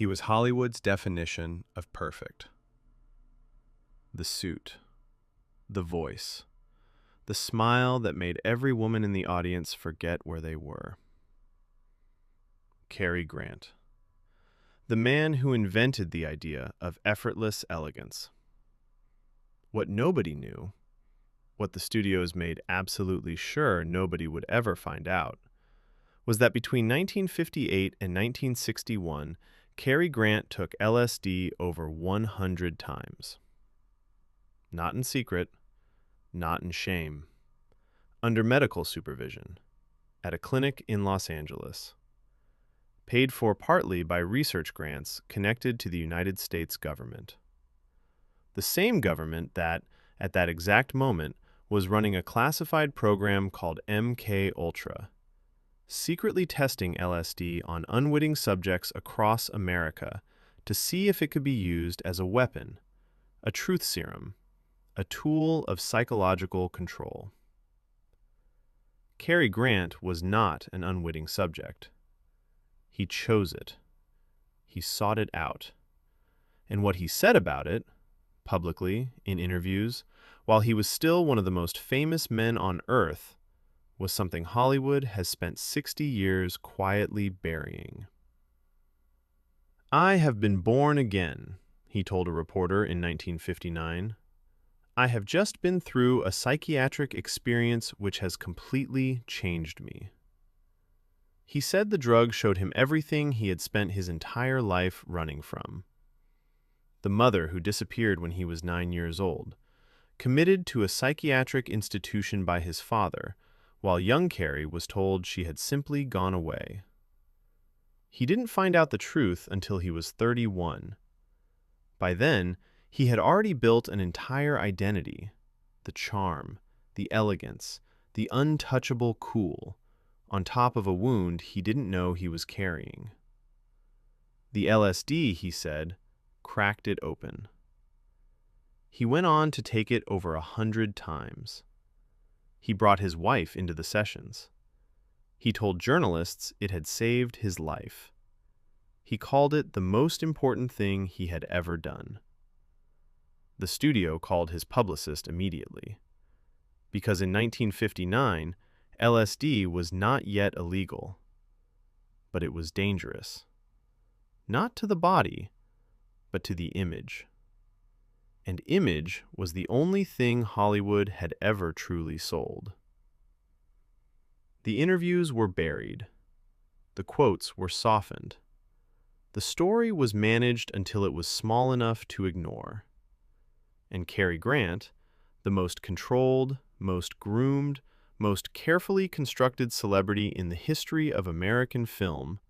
He was Hollywood's definition of perfect. The suit, the voice, the smile that made every woman in the audience forget where they were. Cary Grant, the man who invented the idea of effortless elegance. What nobody knew, what the studios made absolutely sure nobody would ever find out, was that between 1958 and 1961, Cary Grant took LSD over 100 times. Not in secret, not in shame. Under medical supervision, at a clinic in Los Angeles. Paid for partly by research grants connected to the United States government. The same government that, at that exact moment, was running a classified program called MKUltra, secretly testing LSD on unwitting subjects across America to see if it could be used as a weapon, a truth serum, a tool of psychological control. Cary Grant was not an unwitting subject. He chose it. He sought it out. And what he said about it, publicly, in interviews, while he was still one of the most famous men on earth, was something Hollywood has spent 60 years quietly burying. "I have been born again," he told a reporter in 1959. "I have just been through a psychiatric experience which has completely changed me." He said the drug showed him everything he had spent his entire life running from. The mother who disappeared when he was 9 years old, committed to a psychiatric institution by his father, while young Cary was told she had simply gone away. He didn't find out the truth until he was 31. By then, he had already built an entire identity, the charm, the elegance, the untouchable cool, on top of a wound he didn't know he was carrying. The LSD, he said, cracked it open. He went on to take it over 100 times. He brought his wife into the sessions. He told journalists it had saved his life. He called it the most important thing he had ever done. The studio called his publicist immediately, because in 1959, LSD was not yet illegal, but it was dangerous. Not to the body, but to the image. And image was the only thing Hollywood had ever truly sold. The interviews were buried. The quotes were softened. The story was managed until it was small enough to ignore. And Cary Grant, the most controlled, most groomed, most carefully constructed celebrity in the history of American film,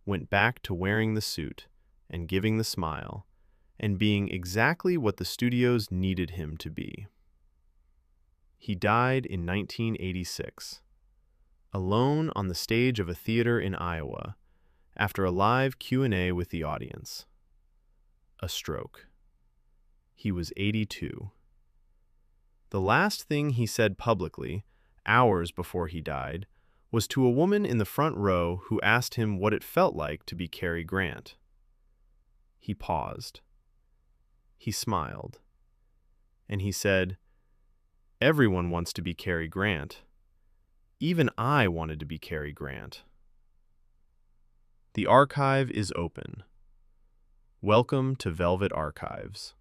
went back to wearing the suit and giving the smile and being exactly what the studios needed him to be. He died in 1986, alone on the stage of a theater in Iowa, after a live Q&A with the audience. A stroke. He was 82. The last thing he said publicly, hours before he died, was to a woman in the front row who asked him what it felt like to be Cary Grant. He paused. He smiled. And he said, "Everyone wants to be Cary Grant. Even I wanted to be Cary Grant." The archive is open. Welcome to Velvet Archives.